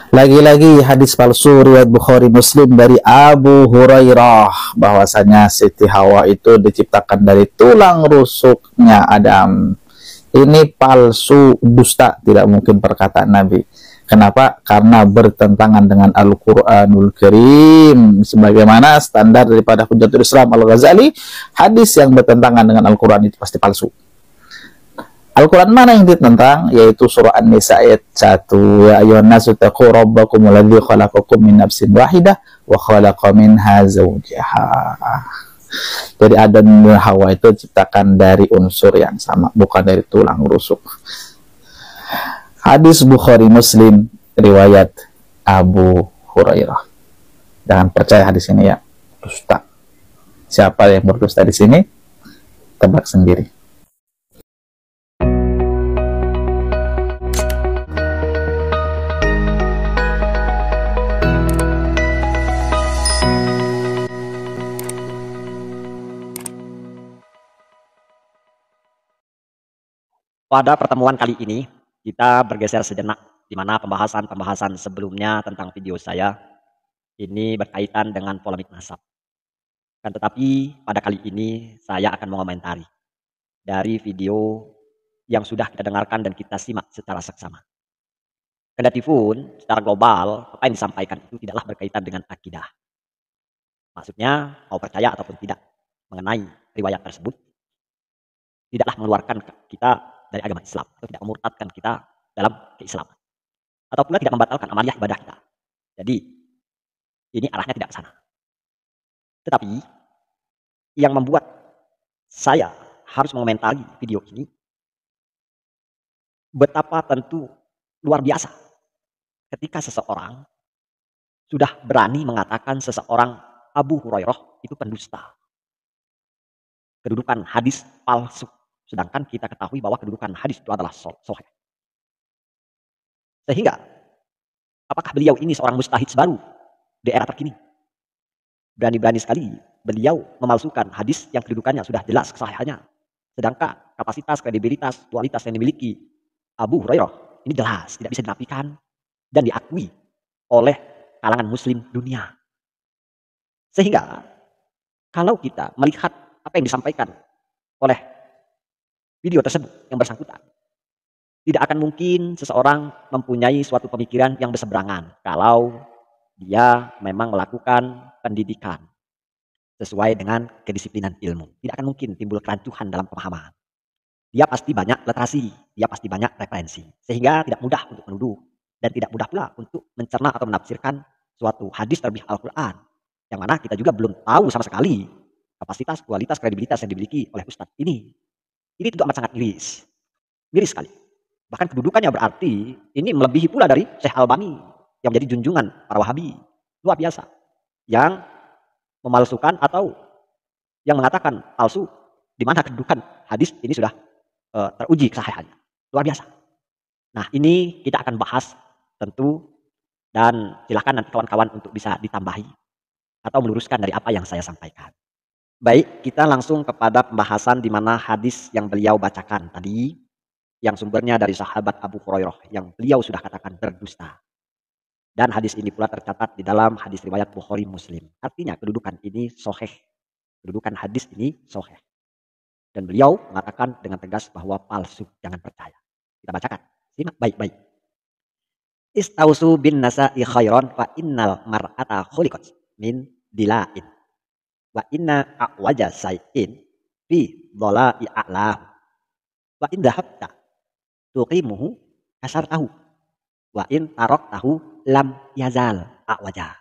Lagi-lagi hadis palsu riwayat Bukhari Muslim dari Abu Hurairah bahwasanya Siti Hawa itu diciptakan dari tulang rusuknya Adam. Ini palsu, dusta, tidak mungkin perkataan Nabi. Kenapa? Karena bertentangan dengan Al-Quranul Karim. Sebagaimana standar daripada Hujjatul Islam Al-Ghazali, hadis yang bertentangan dengan Al-Quran itu pasti palsu. Al-Quran mana yang ditentang? Yaitu surah An-Nisa ayat 1. Ya ayyuhan nasu taqu rabbakumul ladzi khalaqakum min nafsin wahidah wa khalaqa minha zawjaha. Jadi Adam dan Hawa itu diciptakan dari unsur yang sama, bukan dari tulang rusuk. Hadis Bukhari Muslim riwayat Abu Hurairah. Jangan percaya hadis ini ya, dusta. Siapa yang berdusta di sini? Tebak sendiri. Pada pertemuan kali ini, kita bergeser sejenak, di mana pembahasan-pembahasan sebelumnya tentang video saya ini berkaitan dengan polemik nasab. Kan tetapi pada kali ini saya akan mengomentari dari video yang sudah kita dengarkan dan kita simak secara seksama. Kendati pun secara global apa yang disampaikan itu tidaklah berkaitan dengan akidah. Maksudnya mau percaya ataupun tidak mengenai riwayat tersebut tidaklah mengeluarkan kita dari agama Islam atau tidak memurtadkan kita dalam keislaman atau pula tidak membatalkan amaliyah ibadah kita. Jadi ini arahnya tidak ke sana. Tetapi yang membuat saya harus mengomentari video ini betapa tentu luar biasa ketika seseorang sudah berani mengatakan seseorang Abu Hurairah itu pendusta. Kedudukan hadis palsu. Sedangkan kita ketahui bahwa kedudukan hadis itu adalah sahih. Sehingga, apakah beliau ini seorang mustahid baru di era terkini? Berani-berani sekali beliau memalsukan hadis yang kedudukannya sudah jelas kesahihannya. Sedangkan kapasitas, kredibilitas, kualitas yang dimiliki Abu Hurairah ini jelas, tidak bisa dinafikan dan diakui oleh kalangan muslim dunia. Sehingga, kalau kita melihat apa yang disampaikan oleh video tersebut yang bersangkutan, tidak akan mungkin seseorang mempunyai suatu pemikiran yang berseberangan kalau dia memang melakukan pendidikan sesuai dengan kedisiplinan ilmu. Tidak akan mungkin timbul kerancuhan dalam pemahaman. Dia pasti banyak literasi, dia pasti banyak referensi, sehingga tidak mudah untuk menuduh dan tidak mudah pula untuk mencerna atau menafsirkan suatu hadis terlebih Al-Quran, yang mana kita juga belum tahu sama sekali kapasitas, kualitas, kredibilitas yang dimiliki oleh Ustadz ini. Ini tentu amat sangat miris. Miris sekali. Bahkan kedudukannya berarti ini melebihi pula dari Syekh Albani yang menjadi junjungan para Wahabi. Luar biasa. Yang memalsukan atau yang mengatakan palsu di mana kedudukan hadis ini sudah teruji kesahihannya. Luar biasa. Nah, ini kita akan bahas tentu dan silakan nanti kawan-kawan untuk bisa ditambahi atau meluruskan dari apa yang saya sampaikan. Baik, kita langsung kepada pembahasan di mana hadis yang beliau bacakan tadi, yang sumbernya dari sahabat Abu Hurairah, yang beliau sudah katakan berdusta. Dan hadis ini pula tercatat di dalam hadis riwayat Bukhari Muslim. Artinya kedudukan ini sahih. Kedudukan hadis ini sahih. Dan beliau mengatakan dengan tegas bahwa palsu, jangan percaya. Kita bacakan, simak baik-baik. Istausu bin nasa'i khairan fa innal mar'ata khuliqat min dila'in. Wa inna a'waja say'in fi dhala'i a'lahu. Wa in dahabta tuqimuhu kasartahu. Wa in taraktahu lam yazal a'waja.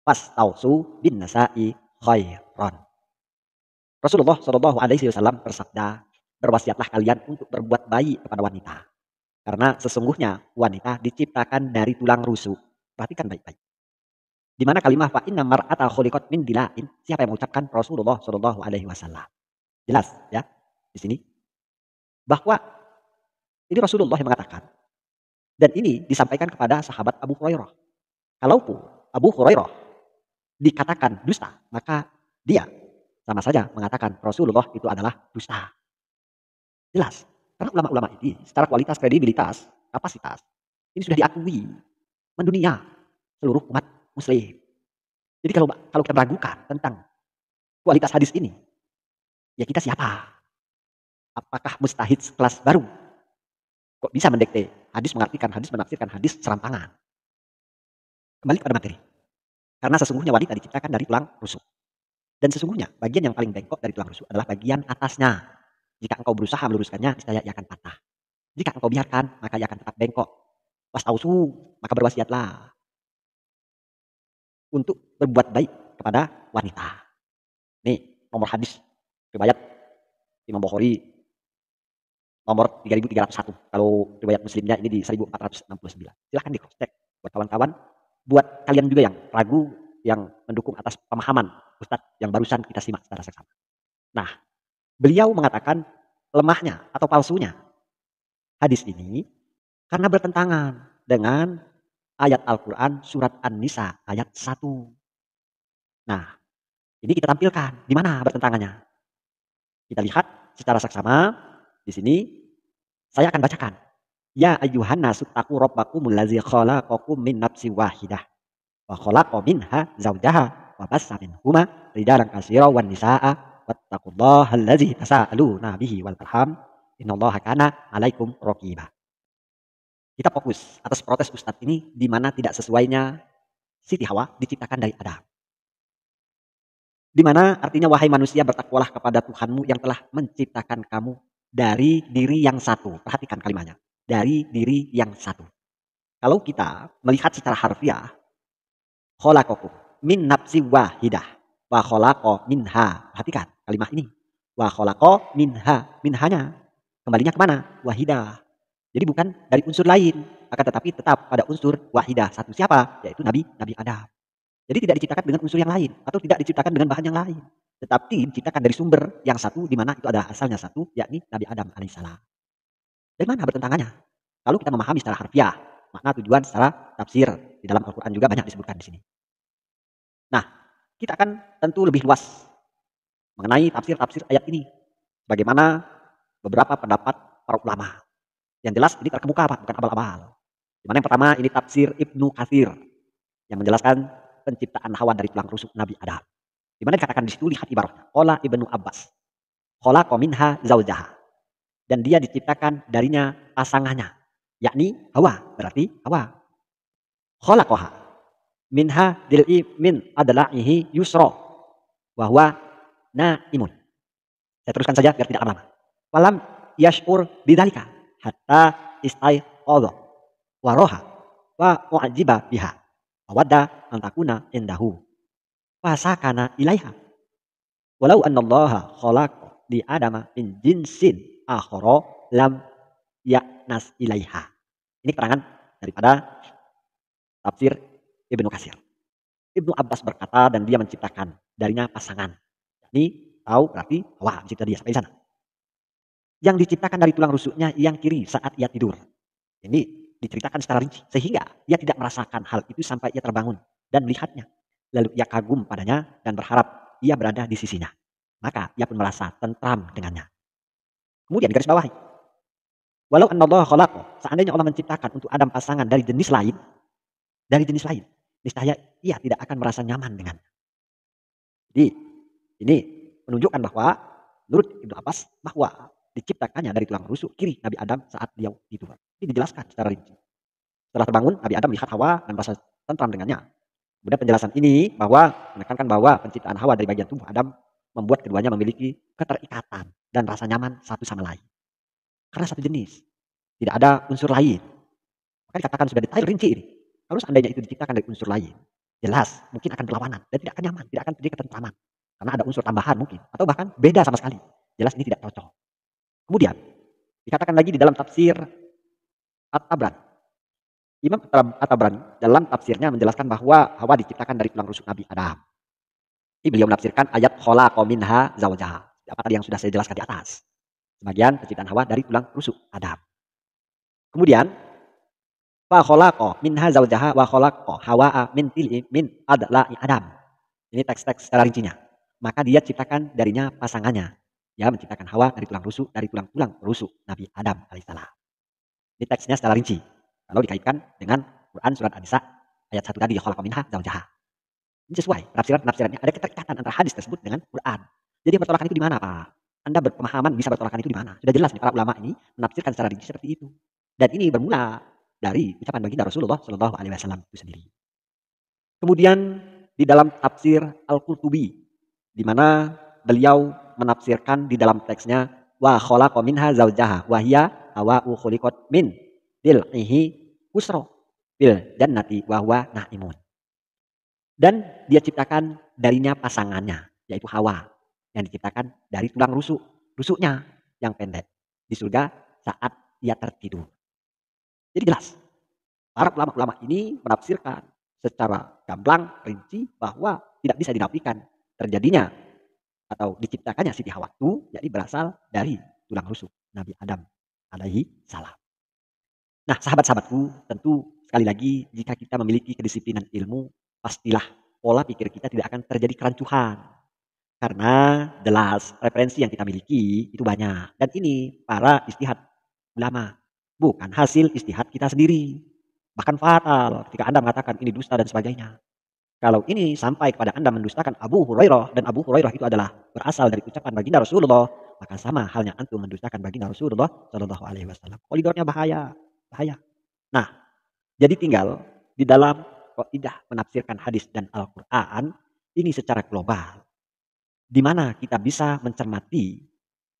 Fastausu bin nasa'i khairan. Rasulullah SAW bersabda, berwasiatlah kalian untuk berbuat baik kepada wanita. Karena sesungguhnya wanita diciptakan dari tulang rusuk. Perhatikan baik-baik. Di mana kalimat fa inna mar'ata khuliqat min dila'in, siapa yang mengucapkan? Rasulullah SAW. Jelas ya di sini bahwa ini Rasulullah yang mengatakan, dan ini disampaikan kepada sahabat Abu Hurairah. Kalaupun Abu Hurairah dikatakan dusta, maka dia sama saja mengatakan Rasulullah itu adalah dusta. Jelas, karena ulama-ulama ini secara kualitas, kredibilitas, kapasitas ini sudah diakui mendunia seluruh umat muslim. Jadi kalau kita meragukan tentang kualitas hadis ini, ya kita siapa? Apakah mustahid kelas baru? Kok bisa mendekte hadis menafsirkan hadis serampangan? Kembali pada materi. Karena sesungguhnya wanita diciptakan dari tulang rusuk. Dan sesungguhnya bagian yang paling bengkok dari tulang rusuk adalah bagian atasnya. Jika engkau berusaha meluruskannya, niscaya ia akan patah. Jika engkau biarkan, maka ia akan tetap bengkok. Wastausu, maka berwasiatlah untuk berbuat baik kepada wanita. Nih, nomor hadis riwayat Imam Bukhari nomor 3301. Kalau riwayat Muslimnya ini di 1469. Silahkan di cross check buat kawan-kawan, buat kalian juga yang ragu, yang mendukung atas pemahaman Ustadz yang barusan kita simak secara seksama. Nah, beliau mengatakan lemahnya atau palsunya hadis ini karena bertentangan dengan ayat Al-Quran surat An-Nisa ayat 1. Nah, ini kita tampilkan di mana bertentangannya. Kita lihat secara seksama di sini. Saya akan bacakan. Ya ayyuhan nasu taqu rabbakumul ladzi khalaqakum min nafsin wahidah wa khalaqa minha zawjaha wa bassa minhuma rijalan katsiran wan nisaa wattaqullaha allazi tasaaluna bihi wal arham innallaha kana 'alaikum raqiba. Kita fokus atas protes Ustadz ini di mana tidak sesuainya Siti Hawa diciptakan dari Adam. Di mana artinya wahai manusia bertakwalah kepada Tuhanmu yang telah menciptakan kamu dari diri yang satu. Perhatikan kalimatnya. Dari diri yang satu. Kalau kita melihat secara harfiah, khalaqakum min nafsi wahidah wa khalaqa minha. Perhatikan kalimat ini. Wa khalaqa minha. Minhanya. Kembalinya kemana? Wahidah. Jadi bukan dari unsur lain. Akan tetapi tetap pada unsur wahidah. Satu siapa? Yaitu Nabi Adam. Jadi tidak diciptakan dengan unsur yang lain. Atau tidak diciptakan dengan bahan yang lain. Tetapi diciptakan dari sumber yang satu, di mana itu ada asalnya satu, yakni Nabi Adam alaihissalam. Dari mana bertentangannya? Kalau kita memahami secara harfiah, makna tujuan secara tafsir di dalam Al-Quran juga banyak disebutkan di sini. Nah, kita akan tentu lebih luas mengenai tafsir-tafsir ayat ini. Bagaimana beberapa pendapat para ulama. Yang jelas ini terkemuka apa? Bukan abal-abal. Di mana yang pertama ini tafsir Ibnu Katsir yang menjelaskan penciptaan Hawa dari tulang rusuk Nabi Adam. Di mana dikatakan di situ lihat ibaratnya. Qala Ibnu Abbas. Khalaqa minha zawjaha. Dan dia diciptakan darinya pasangannya. Yakni Hawa. Berarti Hawa. Khalaqaha. Minha dil'i min adla'ihi yusra. Wahwa na'imun. Saya teruskan saja biar tidak lama-lama. Walam yash'ur bidhalika. Hatta istaiqadha. Waroha. Wa mu'ajiba biha. Wawadda antakuna indahu. Fasakana ilaiha. Walau annallaha khalaqa li adama min jinsin akhara lam ya'nas ilaiha. Ini keterangan daripada tafsir Ibnu Katsir. Ibnu Abbas berkata dan dia menciptakan darinya pasangan. Ini tahu berarti Hawa mencipta dia sampai di sana. Yang diciptakan dari tulang rusuknya yang kiri saat ia tidur. Ini diceritakan secara rinci sehingga ia tidak merasakan hal itu sampai ia terbangun dan melihatnya. Lalu ia kagum padanya dan berharap ia berada di sisinya. Maka ia pun merasa tentram dengannya. Kemudian garis bawahi. Walau annallaha khalaqa, seandainya Allah menciptakan untuk Adam pasangan dari jenis lain, niscaya ia tidak akan merasa nyaman dengannya. Jadi ini menunjukkan bahwa menurut Ibnu Abbas bahwa diciptakannya dari tulang rusuk kiri Nabi Adam saat dia tidur. Ini dijelaskan secara rinci. Setelah terbangun, Nabi Adam melihat Hawa dan merasa tentram dengannya. Kemudian penjelasan ini bahwa menekankan bahwa penciptaan Hawa dari bagian tubuh Adam membuat keduanya memiliki keterikatan dan rasa nyaman satu sama lain. Karena satu jenis, tidak ada unsur lain. Maka dikatakan sudah detail rinci ini. Kalau seandainya itu diciptakan dari unsur lain, jelas mungkin akan berlawanan dan tidak akan nyaman, tidak akan terjadi ketentraman. Karena ada unsur tambahan mungkin, atau bahkan beda sama sekali. Jelas ini tidak cocok. Kemudian dikatakan lagi di dalam tafsir At-Tabrani. Imam At-Tabrani dalam tafsirnya menjelaskan bahwa Hawa diciptakan dari tulang rusuk Nabi Adam. Ini beliau menafsirkan ayat khalaqa minha zawjaha. Apa tadi yang sudah saya jelaskan di atas. Sebagian penciptaan Hawa dari tulang rusuk Adam. Kemudian fa khalaqa minha zawjaha wa khalaqa Hawa'a min til'i min adla'i Adam. Ini teks-teks secara rincinya. Maka dia ciptakan darinya pasangannya. Dia menciptakan Hawa dari tulang rusuk Nabi Adam alaihissalam. Ini teksnya secara rinci. Kalau dikaitkan dengan Quran surat An-Nisa ayat 1 tadi, khalaqa minha zaujaha. Ini sesuai penafsirannya. Ada keterikatan antara hadis tersebut dengan Quran. Jadi yang bertolakan itu di mana, Pak? Anda berpemahaman bisa bertolakan itu di mana? Sudah jelas nih para ulama ini menafsirkan secara rinci seperti itu. Dan ini bermula dari ucapan baginda Rasulullah Shallallahu Alaihi Wasallam itu sendiri. Kemudian di dalam tafsir Al-Qurtubi, di mana beliau menafsirkan di dalam teksnya wa khalaqa minha zaujaha wa hiya hawa'u khuliqat min dil'ihi usra bil jannati wa huwa na'imun. Dan dia ciptakan darinya pasangannya, yaitu Hawa, yang diciptakan dari tulang rusuknya yang pendek di surga saat ia tertidur. Jadi jelas, para ulama-ulama ini menafsirkan secara gamblang, rinci bahwa tidak bisa dinafikan terjadinya atau diciptakannya Siti Hawa itu, jadi berasal dari tulang rusuk Nabi Adam alaihi salam. Nah, sahabat-sahabatku, tentu sekali lagi jika kita memiliki kedisiplinan ilmu, pastilah pola pikir kita tidak akan terjadi kerancuhan. Karena jelas referensi yang kita miliki itu banyak. Dan ini para istihad ulama, bukan hasil istihad kita sendiri. Bahkan fatal ketika Anda mengatakan ini dusta dan sebagainya. Kalau ini sampai kepada Anda mendustakan Abu Hurairah, dan Abu Hurairah itu adalah berasal dari ucapan baginda Rasulullah, maka sama halnya antum mendustakan baginda Rasulullah Shallallahu Alaihi Wasallam. Koridornya bahaya. Nah, jadi tinggal di dalam kaidah menafsirkan hadis dan Al-Quran ini secara global, di mana kita bisa mencermati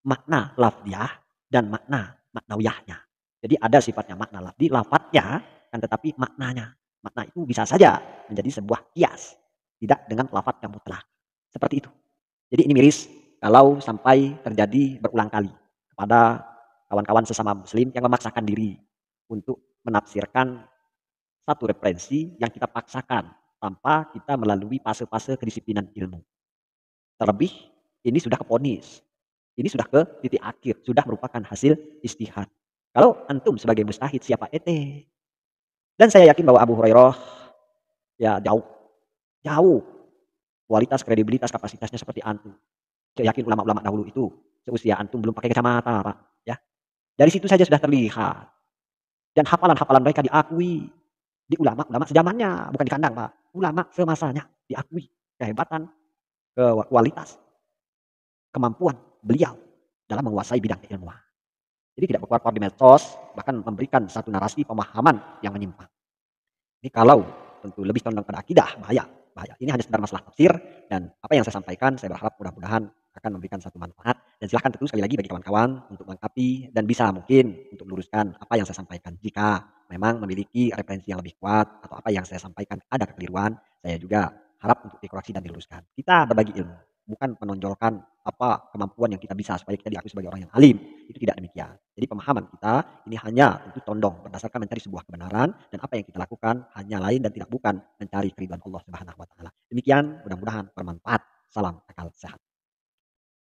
makna lafziyah dan makna maknawiyahnya. Jadi ada sifatnya makna lafzi, lafadznya, kan tetapi maknanya. Makna itu bisa saja menjadi sebuah kias, tidak dengan lafadz yang mutlak. Seperti itu. Jadi ini miris kalau sampai terjadi berulang kali kepada kawan-kawan sesama muslim yang memaksakan diri untuk menafsirkan satu referensi yang kita paksakan tanpa kita melalui fase-fase kedisiplinan ilmu. Terlebih ini sudah keponis, ini sudah ke titik akhir, sudah merupakan hasil istihad. Kalau antum sebagai mustahid siapa ete? Dan saya yakin bahwa Abu Hurairah ya jauh kualitas, kredibilitas, kapasitasnya seperti antum. Saya yakin ulama-ulama dahulu itu seusia antum belum pakai kacamata, Pak. Ya, dari situ saja sudah terlihat. Dan hafalan-hafalan mereka diakui di ulama-ulama sejamannya, bukan di kandang, Pak. Ulama semasanya diakui kehebatan, kualitas, kemampuan beliau dalam menguasai bidang keilmuan. Jadi tidak berkuar-kuar di medsos, bahkan memberikan satu narasi pemahaman yang menyimpang. Ini kalau tentu lebih condong pada akidah, bahaya. Ini hanya sekedar masalah tafsir, dan apa yang saya sampaikan saya berharap mudah-mudahan akan memberikan satu manfaat. Dan silahkan tentu sekali lagi bagi kawan-kawan untuk melengkapi dan bisa mungkin untuk meluruskan apa yang saya sampaikan. Jika memang memiliki referensi yang lebih kuat atau apa yang saya sampaikan ada kekeliruan, saya juga harap untuk dikoreksi dan diluruskan. Kita berbagi ilmu, bukan menonjolkan apa kemampuan yang kita bisa supaya kita diakui sebagai orang yang alim. Itu tidak demikian. Jadi pemahaman kita ini hanya tentu condong berdasarkan mencari sebuah kebenaran, dan apa yang kita lakukan hanya lain dan tidak bukan mencari keridhaan Allah Subhanahu wa taala. Demikian, mudah-mudahan bermanfaat. Salam akal sehat.